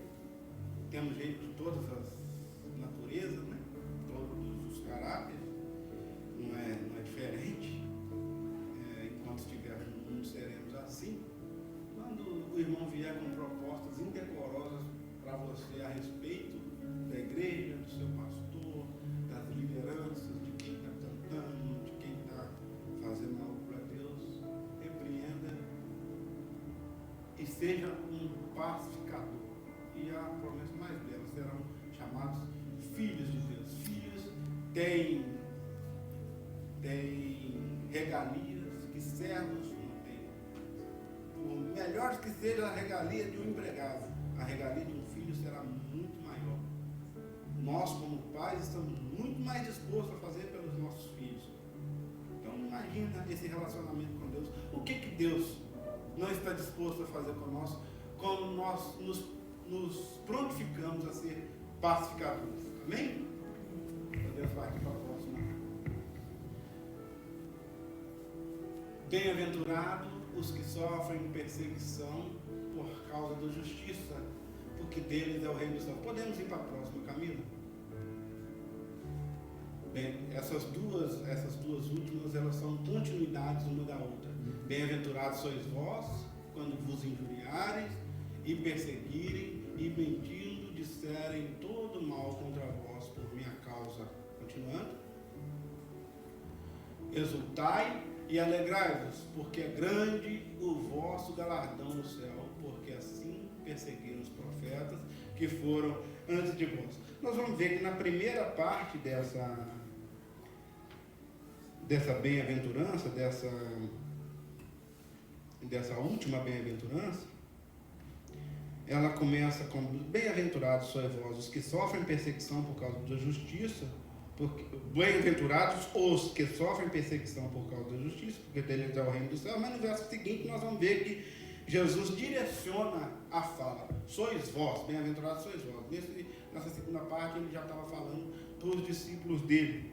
temos gente de todas as naturezas, né? Todos os caráteres, não é diferente. Enquanto estivermos no mundo, seremos assim. Quando o irmão vier com propostas indecorosas para você a respeito da igreja, do seu pastor, das lideranças, de quem está cantando, de quem está fazendo algo para Deus, repreenda e seja um pacificador. E a promessa mais bela: serão chamados filhos de Deus. Filhos têm regalias que servos não têm. Por melhor que seja a regalia de um empregado, a regalia de um filho será muito maior. Nós, como pais, estamos muito mais dispostos a fazer pelos nossos filhos. Então, imagina esse relacionamento com Deus. O que Deus não está disposto a fazer conosco, como nós nos prontificamos a ser pacificadores. Amém? Podemos falar aqui para a próxima. Bem-aventurado os que sofrem perseguição por causa da justiça, porque deles é o reino dos céus. Podemos ir para a próxima, Camila? Bem, essas duas últimas, elas são continuidades uma da outra. Bem-aventurados sois vós, quando vos injuriarem e perseguirem e mentindo disserem todo mal contra vós por minha causa. Continuando. Exultai e alegrai-vos, porque é grande o vosso galardão no céu, porque assim perseguiram os profetas que foram antes de vós. Nós vamos ver que na primeira parte dessa bem-aventurança, dessa última bem-aventurança, ela começa com: bem-aventurados sois vós, os que sofrem perseguição por causa da justiça, bem-aventurados os que sofrem perseguição por causa da justiça, porque deles é o reino do céu. Mas no verso seguinte nós vamos ver que Jesus direciona a fala: sois vós, bem-aventurados sois vós. Nessa segunda parte ele já estava falando para os discípulos dele,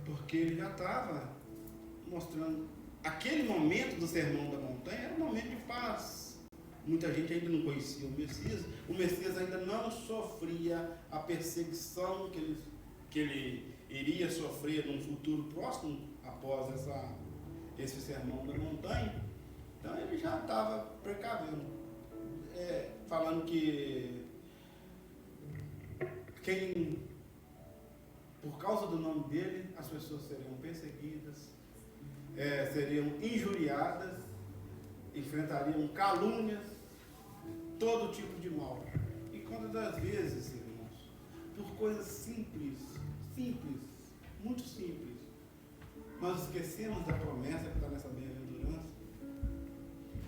porque ele já estava mostrando, aquele momento do Sermão da Montanha era um momento de paz. Muita gente ainda não conhecia o Messias ainda não sofria a perseguição que ele iria sofrer num futuro próximo, após esse Sermão da Montanha. Então ele já estava precavendo, falando que por causa do nome dele, as pessoas seriam perseguidas, seriam injuriadas, enfrentariam calúnias, todo tipo de mal. E quantas das vezes, irmãos, por coisas simples, muito simples, nós esquecemos da promessa que está nessa bem-aventurança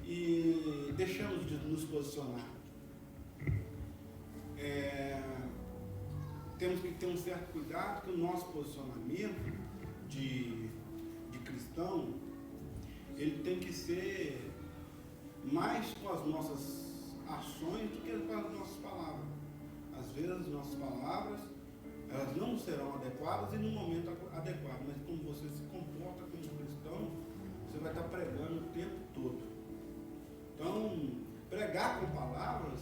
e deixamos de nos posicionar. Temos que ter um certo cuidado que o nosso posicionamento de cristão, ele tem que ser mais com as nossas ações do que com as nossas palavras. Às vezes as nossas palavras, elas não serão adequadas e no momento adequado, mas como você se comporta como cristão, você vai estar pregando o tempo todo. Então, pregar com palavras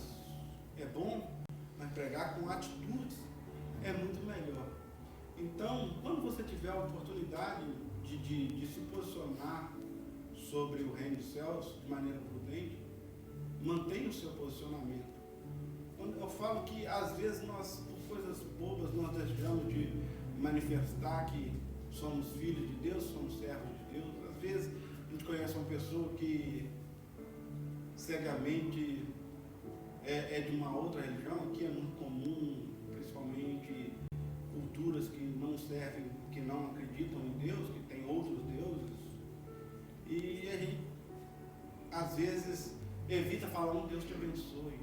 é bom, mas pregar com atitudes é muito melhor. Então, quando você tiver a oportunidade de se posicionar sobre o reino dos céus de maneira prudente, mantenha o seu posicionamento. Quando eu falo que às vezes nós, por coisas bobas, nós deixamos de manifestar que somos filhos de Deus, somos servos de Deus. Às vezes a gente conhece uma pessoa que cegamente é de uma outra religião, aqui é muito comum, principalmente culturas que não servem, que não acreditam em Deus, que tem outros deuses, e a gente às vezes evita falar um Deus te abençoe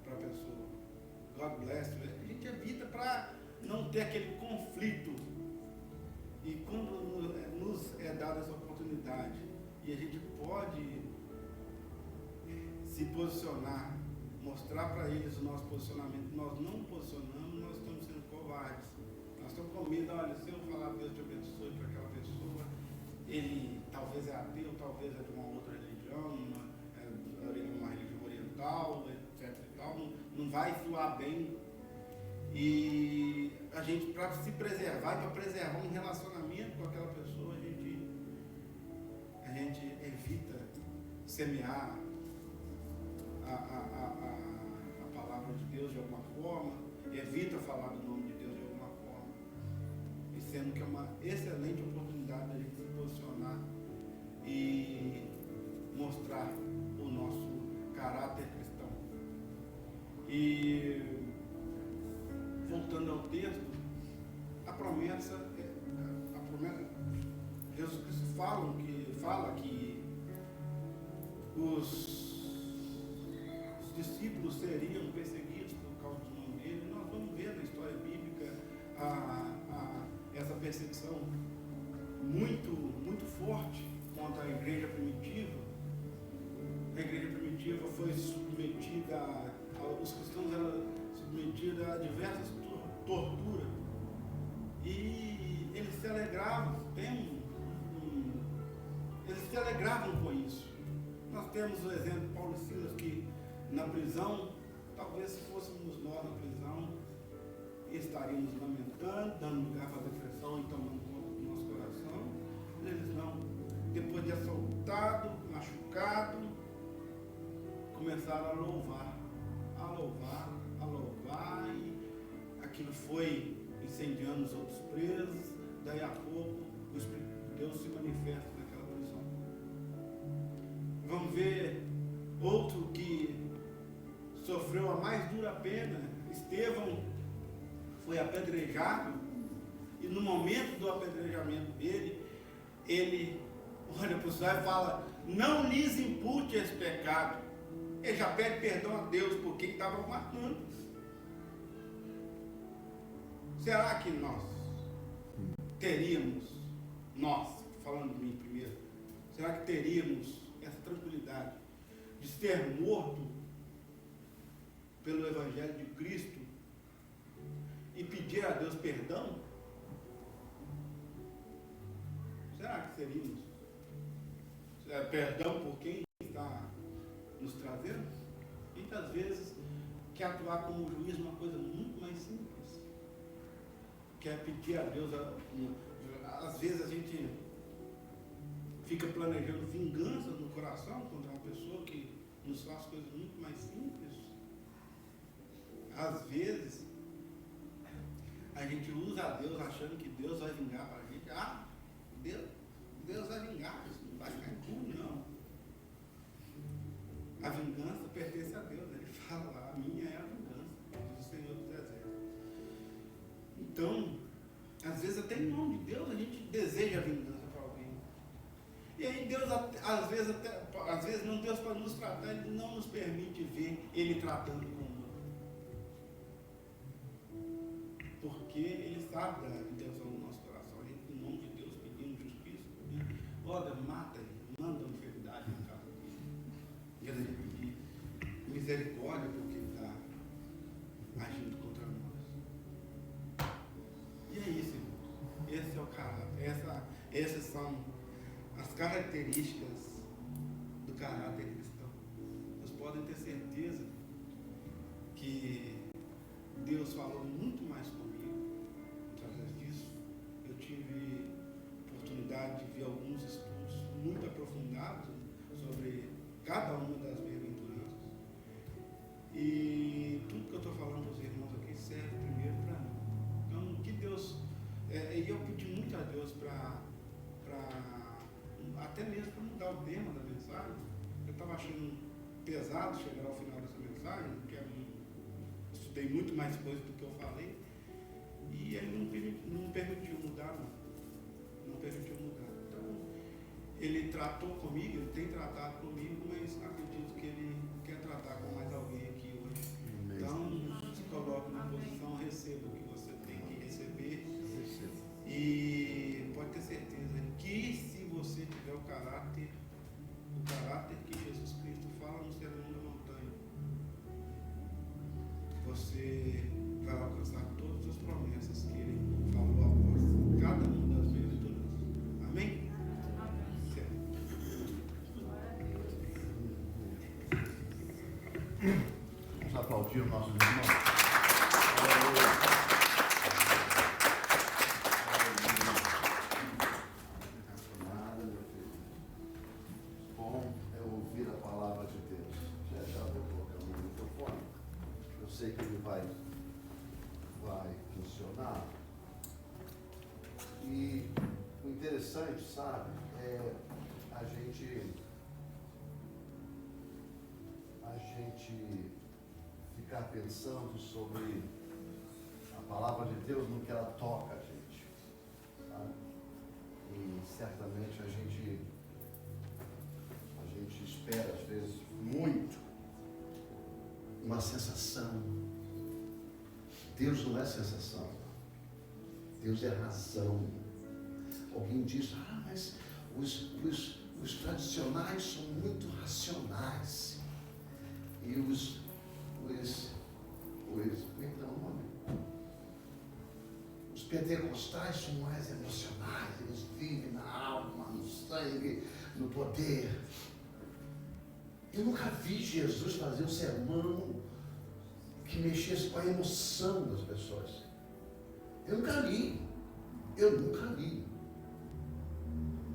para a pessoa, God bless you. A gente evita para não ter aquele conflito. E quando nos é dada essa oportunidade e a gente pode se posicionar, mostrar para eles o nosso posicionamento, nós não posicionamos, nós estamos sendo covardes. Nós estamos com medo. Olha, se eu falar Deus te abençoe para aquela pessoa, ele talvez é ateu, talvez é de uma outra religião, uma religião oriental, etc e tal, não vai soar bem. E a gente, para se preservar e para preservar um relacionamento com aquela pessoa, a gente evita semear a palavra de Deus de alguma forma, evita falar do nome de Deus de alguma forma, e sendo que é uma excelente oportunidade da gente se posicionar e mostrar o nosso caráter cristão. E voltando ao texto, a promessa, Jesus Cristo fala que os discípulos seriam perseguidos por causa do nome dele. Nós vamos ver na história bíblica essa perseguição muito forte contra a igreja primitiva. A igreja primitiva foi submetida, os cristãos eram submetidos a diversas torturas, e eles se alegravam, eles se alegravam com isso. Nós temos o exemplo de Paulo e Silas, que na prisão, talvez se fôssemos nós na prisão, estaríamos lamentando, dando lugar para a depressão e tomando conta do nosso coração. Eles não. Depois de assaltado, machucado, começaram a louvar, e aquilo foi incendiando os outros presos. Daí a pouco o Espírito de Deus se manifesta naquela prisão. Vamos ver outro que sofreu a mais dura pena. Estevão foi apedrejado, e no momento do apedrejamento dele, ele olha para o céu e fala: não lhes impute esse pecado. Ele já pede perdão a Deus porque estava matando. Será que nós teríamos, falando de mim primeiro, será que teríamos essa tranquilidade de ser morto pelo Evangelho de Cristo e pedir a Deus perdão? Será que seríamos? Perdão por quem está nos trazendo? Muitas vezes quer atuar como juiz uma coisa muito mais simples. Quer pedir a Deus, às vezes a gente fica planejando vingança no coração contra uma pessoa que nos faz coisas muito mais simples. Às vezes a gente usa a Deus achando que Deus vai vingar para a gente. Deus vai vingar, isso não vai ficar impune, não. A vingança pertence a Deus. Ele fala lá: a minha é a vingança, diz o Senhor dos Exércitos. Então, às vezes até em nome de Deus a gente deseja a vingança para alguém. E aí Deus, às vezes não, Deus, para nos tratar, Ele não nos permite ver Ele tratando com o outro. Porque Ele sabe da intenção do nosso coração. A gente, em nome de Deus, pedindo justiça, olha, mata ele, manda uma enfermidade na casa dele. E ele pedir misericórdia porque ele está agindo contra nós. E é isso, irmãos. Esse é o caráter. Essas são as características do caráter cristão. Vocês podem ter certeza que Deus falou muito mais comigo através disso. Eu tive oportunidade de ver alguns estudos muito aprofundados sobre cada uma das bem-aventuranças. E tudo que eu estou falando para os irmãos aqui serve primeiro para mim. Então, que Deus... E eu pedi muito a Deus para até mesmo para mudar o tema da mensagem. Eu estava achando pesado chegar ao final dessa mensagem, porque eu estudei muito mais coisas do que eu falei, e ele não permitiu mudar, não permitiu mudar. Então, ele tratou comigo, ele tem tratado comigo, mas acredito que ele quer tratar com mais alguém aqui hoje. Então, se coloque na posição, receba o que você tem que receber. E pode ter certeza que se você tiver o caráter que Jesus Cristo fala no Sermão da Montanha, você vai alcançar todas as promessas que ele falou após cada uma das bem-aventuranças. Amém? Certo. Vamos aplaudir o nosso irmão. Sei que ele vai funcionar. E o interessante, sabe, é a gente ficar pensando sobre a palavra de Deus no que ela toca a gente, sabe? E certamente a gente espera às vezes muito uma sensação. Deus não é sensação. Deus é razão. Alguém diz: mas os tradicionais são muito racionais. E os pentecostais são mais emocionais. Eles vivem na alma, no sangue, no poder. Eu nunca vi Jesus fazer um sermão que mexesse com a emoção das pessoas. Eu nunca li.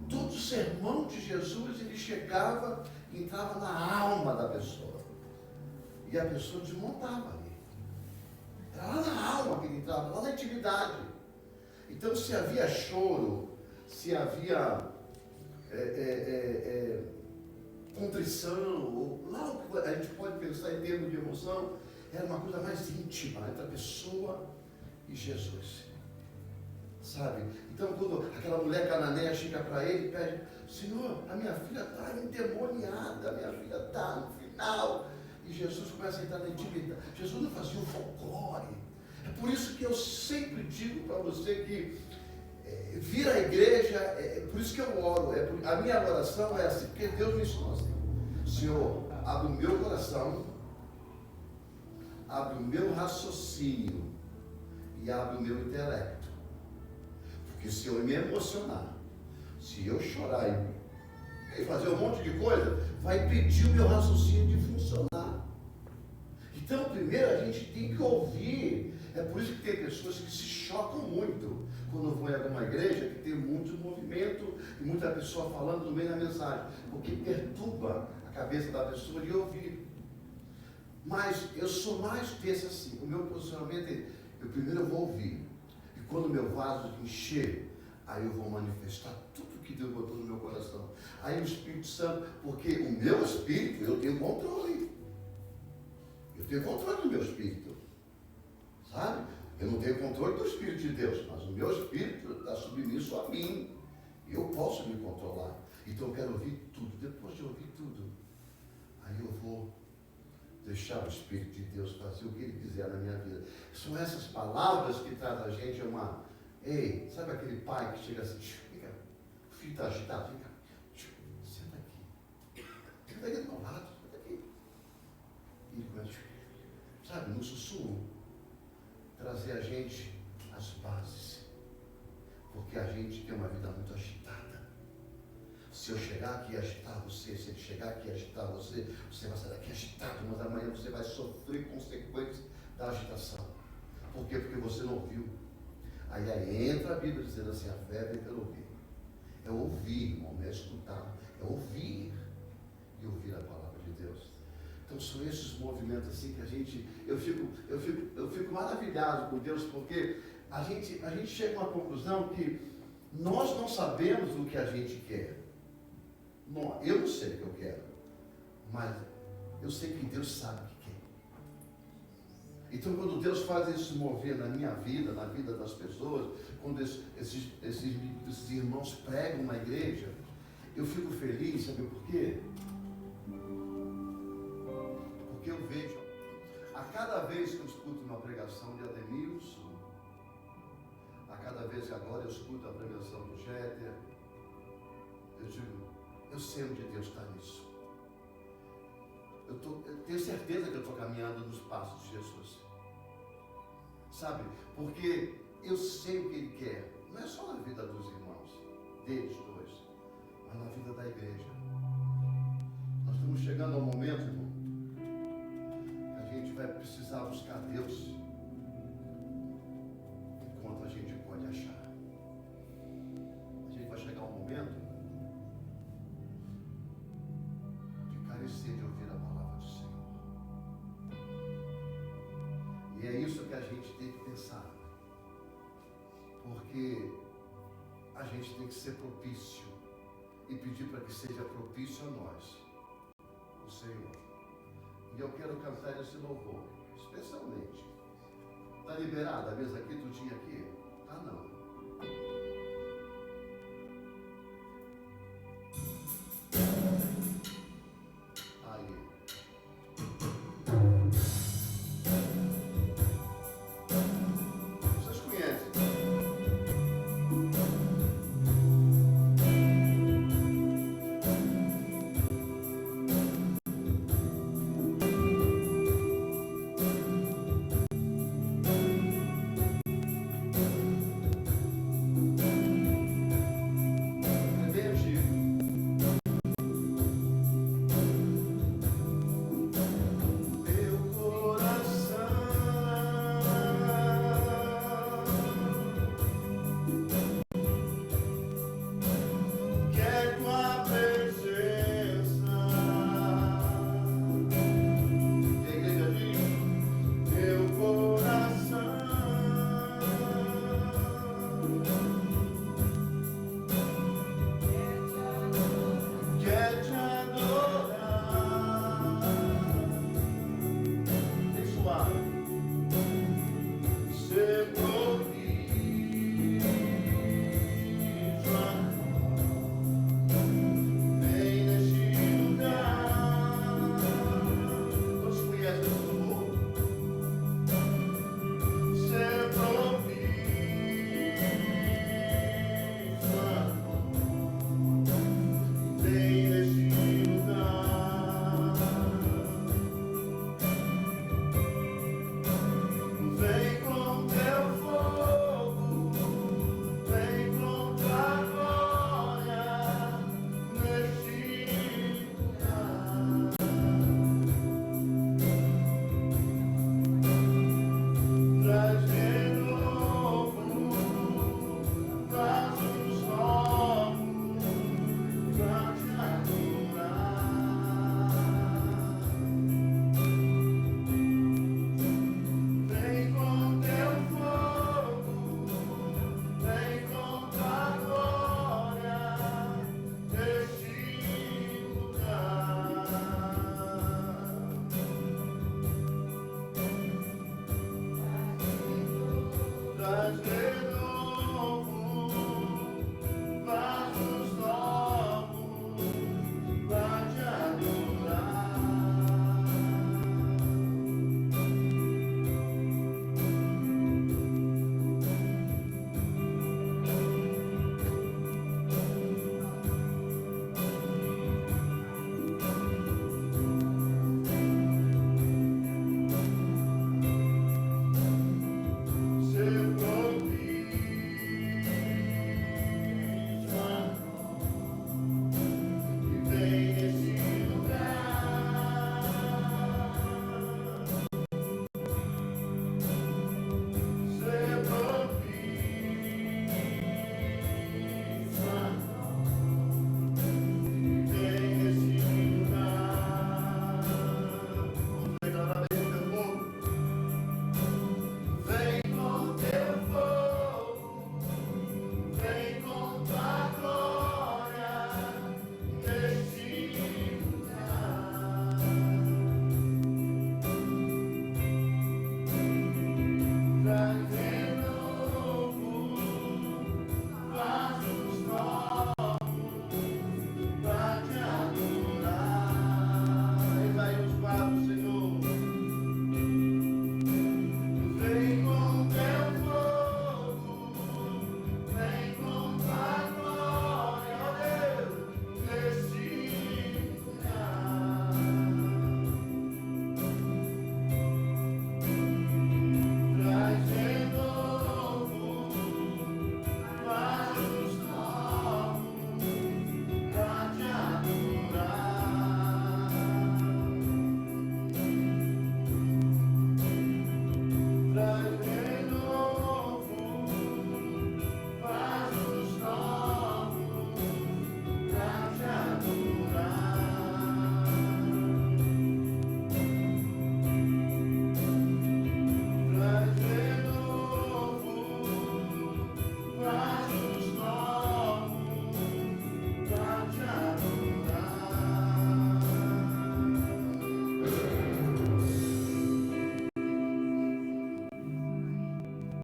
Todo sermão de Jesus, ele chegava e entrava na alma da pessoa. E a pessoa desmontava ali. Era lá na alma que ele entrava, lá na intimidade. Então, se havia choro, se havia contrição, ou lá a gente pode pensar em termos de emoção, era uma coisa mais íntima entre a pessoa e Jesus. Sabe? Então, quando aquela mulher cananeia chega para ele e pede: Senhor, a minha filha está endemoniada, a minha filha está no final. E Jesus começa a entrar na intimidade. Jesus não fazia um folclore. É por isso que eu sempre digo para você que vir à igreja, é por isso que eu oro. A minha oração é assim, porque Deus me ensinou assim: Senhor, abre o meu coração, abre o meu raciocínio e abre o meu intelecto. Porque se eu me emocionar, se eu chorar e fazer um monte de coisa, vai impedir o meu raciocínio de funcionar. Então, primeiro a gente tem que ouvir. É por isso que tem pessoas que se chocam muito quando vão em alguma igreja que tem muito movimento e muita pessoa falando no meio da mensagem, porque perturba a cabeça da pessoa de ouvir. Mas eu sou mais desse assim. O meu posicionamento é: primeiro eu vou ouvir. E quando o meu vaso encher, aí eu vou manifestar tudo que Deus botou no meu coração. Aí o Espírito Santo, porque o meu espírito, eu tenho controle. Eu tenho controle do meu espírito. Sabe? Eu não tenho controle do Espírito de Deus, mas o meu espírito está submisso a mim. E eu posso me controlar. Então eu quero ouvir tudo. Depois de ouvir tudo, aí eu vou deixar o Espírito de Deus fazer o que Ele quiser na minha vida. São essas palavras que trazem a gente uma... Ei, sabe aquele pai que chega assim: vem cá, o filho está agitado, vem cá, senta aqui. Senta aqui do meu lado, senta aqui. E ele começa, sabe, no sussurro, trazer a gente as bases. Porque a gente tem uma vida muito agitada. Se eu chegar aqui e agitar você, se ele chegar aqui e agitar você, você vai sair daqui agitado, mas amanhã você vai sofrer consequências da agitação. Por quê? Porque você não ouviu. Aí entra a Bíblia dizendo assim: a fé vem pelo ouvir. É ouvir, irmão, não é escutar. É ouvir e ouvir a palavra de Deus. Então são esses movimentos assim que a gente... Eu fico maravilhado com Deus, porque a gente chega a uma conclusão que nós não sabemos o que a gente quer. Não, eu não sei o que eu quero, mas eu sei que Deus sabe o que quer. Então, quando Deus faz isso mover na minha vida, na vida das pessoas, quando esses irmãos pregam na igreja, eu fico feliz, sabe por quê? Porque eu vejo, a cada vez que eu escuto uma pregação de Ademilson, a cada vez que agora eu escuto a pregação do Jeter, eu digo: eu sei onde Deus está nisso. Eu tenho certeza que eu estou caminhando nos passos de Jesus. Sabe? Porque eu sei o que Ele quer. Não é só na vida dos irmãos, deles dois, mas na vida da igreja. Nós estamos chegando ao momento, irmão, que a gente vai precisar buscar Deus enquanto a gente pode achar. A gente vai chegar ao momento de ouvir a palavra do Senhor. E é isso que a gente tem que pensar. Porque a gente tem que ser propício e pedir para que seja propício a nós, o Senhor. E eu quero cantar esse louvor, especialmente. Está liberada a mesa aqui, tudinho aqui? Ah, não.